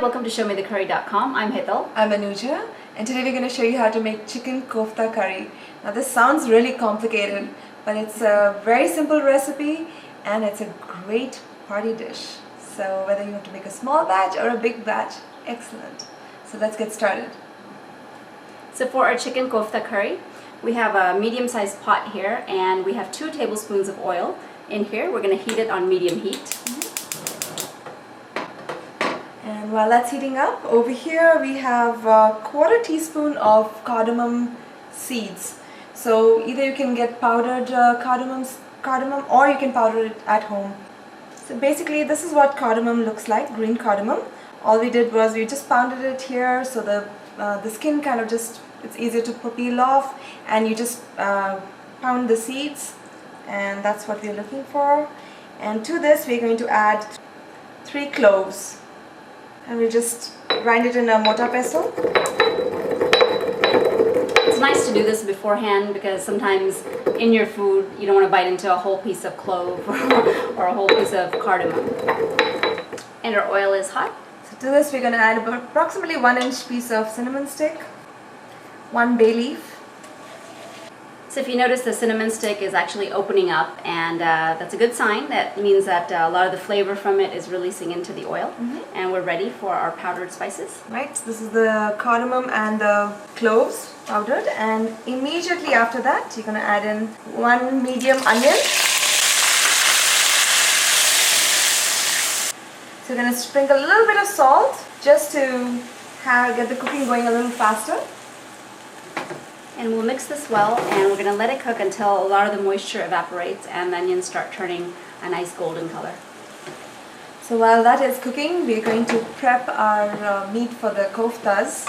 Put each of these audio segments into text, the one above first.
welcome to ShowMeTheCurry.com. I'm Hital. I'm Anuja, and today we're going to show you how to make Chicken Kofta Curry. Now this sounds really complicated, but it's a very simple recipe and it's a great party dish. So whether you want to make a small batch or a big batch, excellent. So let's get started. So for our Chicken Kofta Curry, we have a medium-sized pot here and we have 2 tablespoons of oil in here. We're going to heat it on medium heat. And while that's heating up, over here we have a 1/4 teaspoon of cardamom seeds. So either you can get powdered cardamom or you can powder it at home. So basically this is what cardamom looks like, green cardamom. All we did was we just pounded it here so the skin kind of just, it's easier to peel off, and you just pound the seeds, and that's what we're looking for. And to this we're going to add 3 cloves. And we'll just grind it in a mortar pestle. It's nice to do this beforehand because sometimes in your food you don't want to bite into a whole piece of clove or a whole piece of cardamom. And our oil is hot. So to this we're going to add about approximately 1-inch piece of cinnamon stick, 1 bay leaf. So if you notice, the cinnamon stick is actually opening up, and that's a good sign. That means that a lot of the flavor from it is releasing into the oil. And we're ready for our powdered spices. Right, so this is the cardamom and the cloves powdered, and immediately after that you're going to add in 1 medium onion. So you're going to sprinkle a little bit of salt just to get the cooking going a little faster. And we'll mix this well, and we're going to let it cook until a lot of the moisture evaporates and the onions start turning a nice golden color. So while that is cooking, we're going to prep our meat for the koftas.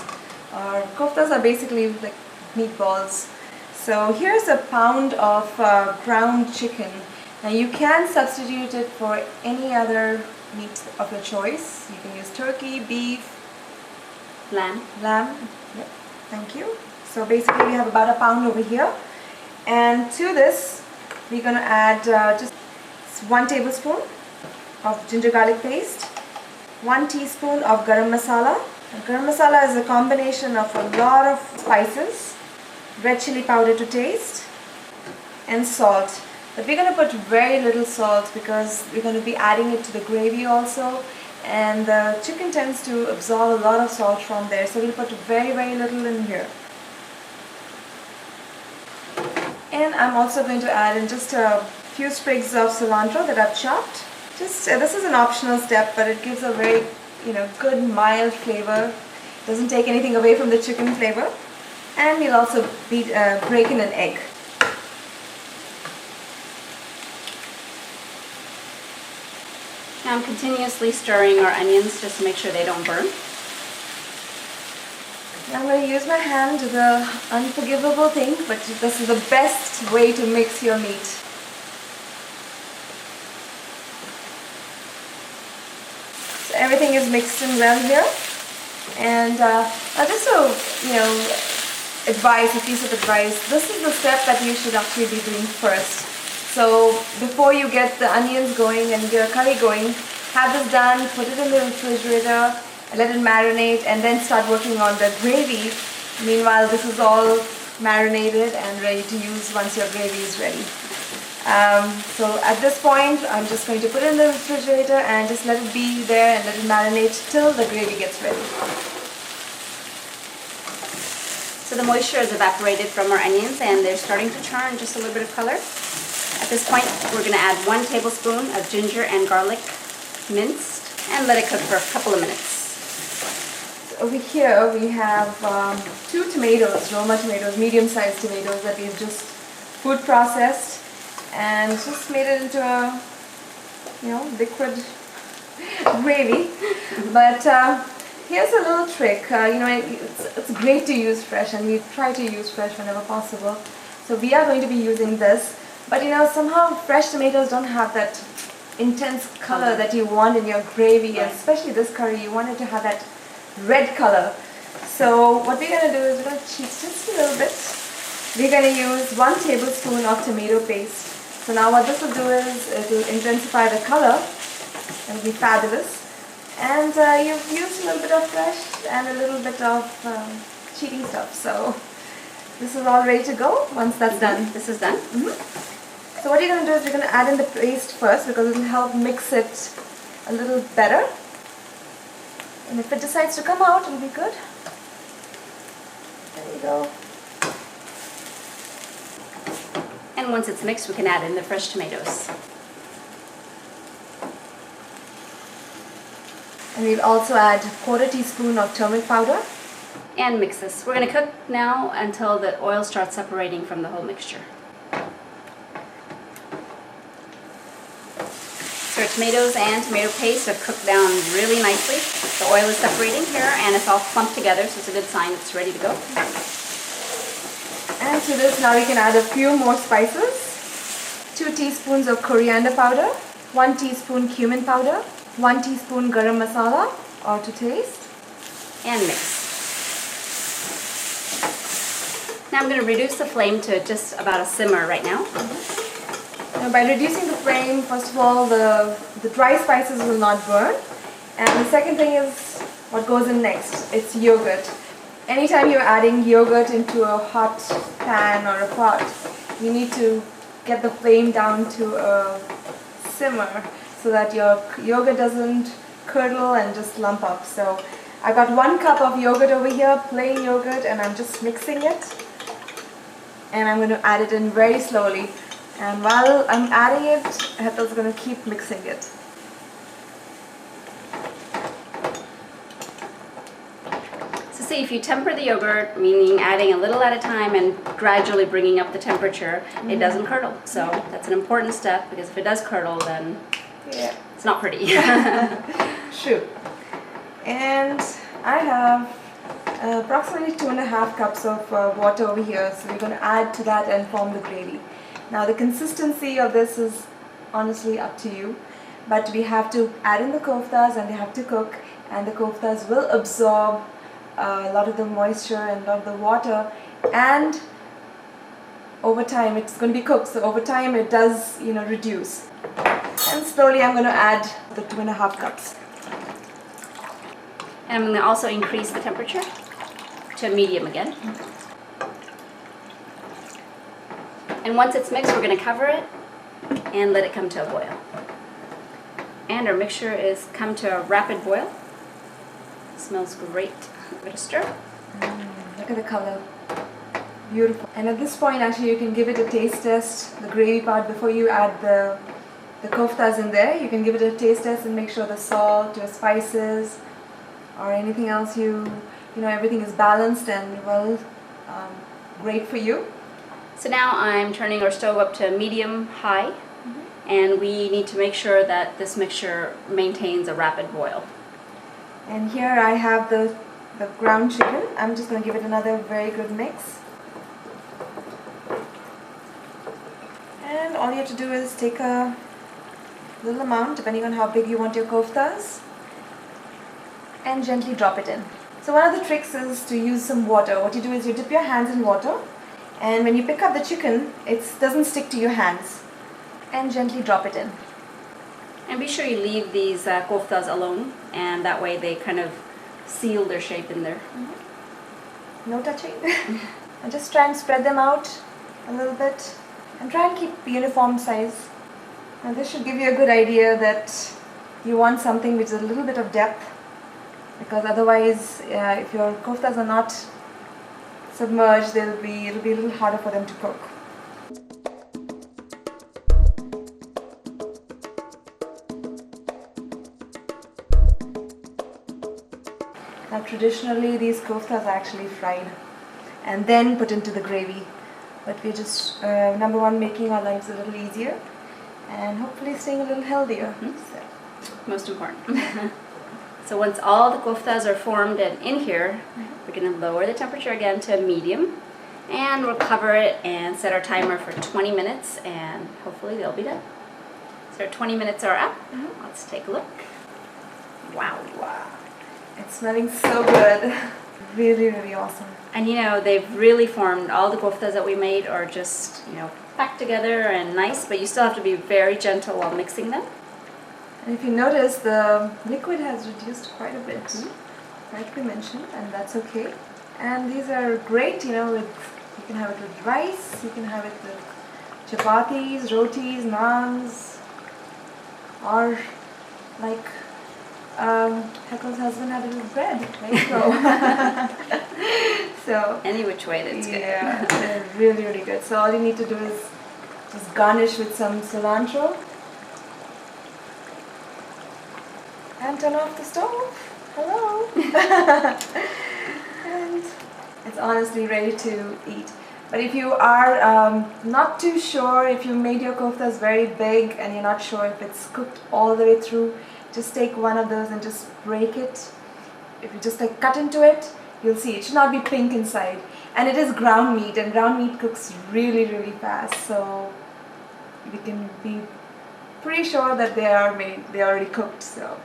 Our koftas are basically like meatballs. So here's a pound of ground chicken. Now you can substitute it for any other meat of your choice. You can use turkey, beef, Lamb. Yep. Thank you. So basically we have about a pound over here, and to this we're going to add just 1 tablespoon of ginger garlic paste, 1 teaspoon of garam masala. And garam masala is a combination of a lot of spices, red chili powder to taste, and salt. But we're going to put very little salt because we're going to be adding it to the gravy also, and the chicken tends to absorb a lot of salt from there, so we'll put very little in here. And I'm also going to add in just a few sprigs of cilantro that I've chopped. Just this is an optional step, but it gives a very good mild flavor. Doesn't take anything away from the chicken flavor. And we'll also break in an egg. Now I'm continuously stirring our onions just to make sure they don't burn. I'm going to use my hand, the unforgivable thing, but this is the best way to mix your meat. So everything is mixed in well here. And just a piece of advice, this is the step that you should actually be doing first. So before you get the onions going and your curry going, have this done, put it in the refrigerator, let it marinate, and then start working on the gravy. Meanwhile, this is all marinated and ready to use once your gravy is ready. So at this point, I'm just going to put it in the refrigerator and just let it be there and let it marinate till the gravy gets ready. So the moisture is evaporated from our onions and they're starting to turn just a little bit of color. At this point, we're going to add 1 tablespoon of ginger and garlic minced and let it cook for a couple of minutes. Over here we have 2 tomatoes, Roma tomatoes, medium-sized tomatoes that we've just food processed and just made it into a liquid gravy. But here's a little trick. It's great to use fresh, and we try to use fresh whenever possible. So we are going to be using this, but somehow fresh tomatoes don't have that intense color that you want in your gravy, and especially this curry, you want it to have that red color. So what we're going to do is we're going to cheat just a little bit. We're going to use 1 tablespoon of tomato paste. So now what this will do is it will intensify the color. It will be fabulous. And you've used a little bit of fresh and a little bit of cheating stuff. So this is all ready to go once that's done. This is done. So what you're going to do is you're going to add in the paste first because it will help mix it a little better. And if it decides to come out, it'll be good. There you go. And once it's mixed, we can add in the fresh tomatoes. And we'll also add a 1/4 teaspoon of turmeric powder. And mix this. We're going to cook now until the oil starts separating from the whole mixture. So our tomatoes and tomato paste have cooked down really nicely. The oil is separating here and it's all clumped together, so it's a good sign it's ready to go. And to this now we can add a few more spices. 2 teaspoons of coriander powder, 1 teaspoon cumin powder, 1 teaspoon garam masala or to taste. And mix. Now I'm going to reduce the flame to just about a simmer right now. Now by reducing the flame, first of all, the dry spices will not burn. And the second thing is what goes in next. It's yogurt. Anytime you're adding yogurt into a hot pan or a pot, you need to get the flame down to a simmer so that your yogurt doesn't curdle and just lump up. So I got 1 cup of yogurt over here, plain yogurt, and I'm just mixing it. And I'm going to add it in very slowly. And while I'm adding it, Hetal's going to keep mixing it. So see, if you temper the yogurt, meaning adding a little at a time and gradually bringing up the temperature, it doesn't curdle. So that's an important step, because if it does curdle, then it's not pretty. True. And I have approximately 2.5 cups of water over here, so we're going to add to that and form the gravy. Now the consistency of this is honestly up to you, but we have to add in the koftas and they have to cook, and the koftas will absorb a lot of the moisture and a lot of the water, and over time it's going to be cooked, so over time it does reduce. And slowly I'm going to add the 2.5 cups. And I'm going to also increase the temperature to medium again. And once it's mixed, we're going to cover it and let it come to a boil. And our mixture is come to a rapid boil. It smells great. Give it a stir. Look at the color. Beautiful. And at this point, actually, you can give it a taste test, the gravy part, before you add the koftas in there. You can give it a taste test and make sure the salt, your spices, or anything else everything is balanced and great for you. So now I'm turning our stove up to medium-high, and we need to make sure that this mixture maintains a rapid boil. And here I have the ground chicken. I'm just going to give it another very good mix. And all you have to do is take a little amount, depending on how big you want your koftas, and gently drop it in. So one of the tricks is to use some water. What you do is you dip your hands in water, and when you pick up the chicken, it doesn't stick to your hands, and gently drop it in. And be sure you leave these koftas alone, and that way they kind of seal their shape in there. No touching. And just try and spread them out a little bit, and try and keep uniform size. Now this should give you a good idea that you want something which is a little bit of depth, because otherwise if your koftas are not submerged, it'll be a little harder for them to cook. Now traditionally these koftas are actually fried and then put into the gravy, but we're just number one, making our lives a little easier and hopefully staying a little healthier. So. Most important. So once all the koftas are formed and in here, we're going to lower the temperature again to medium, and we'll cover it and set our timer for 20 minutes, and hopefully they'll be done. So our 20 minutes are up. Let's take a look. Wow. It's smelling so good. Really, really awesome. And they've really formed. All the koftas that we made are just, packed together and nice, but you still have to be very gentle while mixing them. And if you notice, the liquid has reduced quite a bit, like we mentioned, and that's okay. And these are great, you know, you can have it with rice, you can have it with chapatis, rotis, naans, or like Heckle's husband had it with bread. There you go. So Any which way that's good. yeah, they're really, really good. So all you need to do is just garnish with some cilantro and turn off the stove. Hello. And it's honestly ready to eat. But if you are not too sure, if you made your koftas very big and you're not sure if it's cooked all the way through, just take one of those and just break it. If you just like cut into it, you'll see it should not be pink inside. And it is ground meat, and ground meat cooks really, really fast. So we can be pretty sure that they're already cooked. So.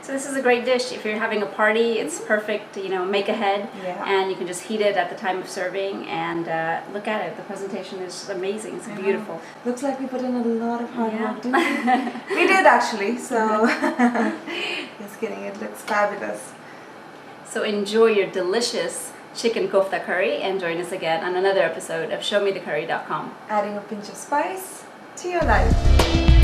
So this is a great dish. If you're having a party, it's perfect, you know, make ahead. Yeah. And you can just heat it at the time of serving and look at it. The presentation is amazing. It's beautiful. Looks like we put in a lot of hard Yeah. work, didn't we? We did actually, so just kidding, it looks fabulous. So enjoy your delicious chicken kofta curry and join us again on another episode of ShowMeTheCurry.com. Adding a pinch of spice to your life.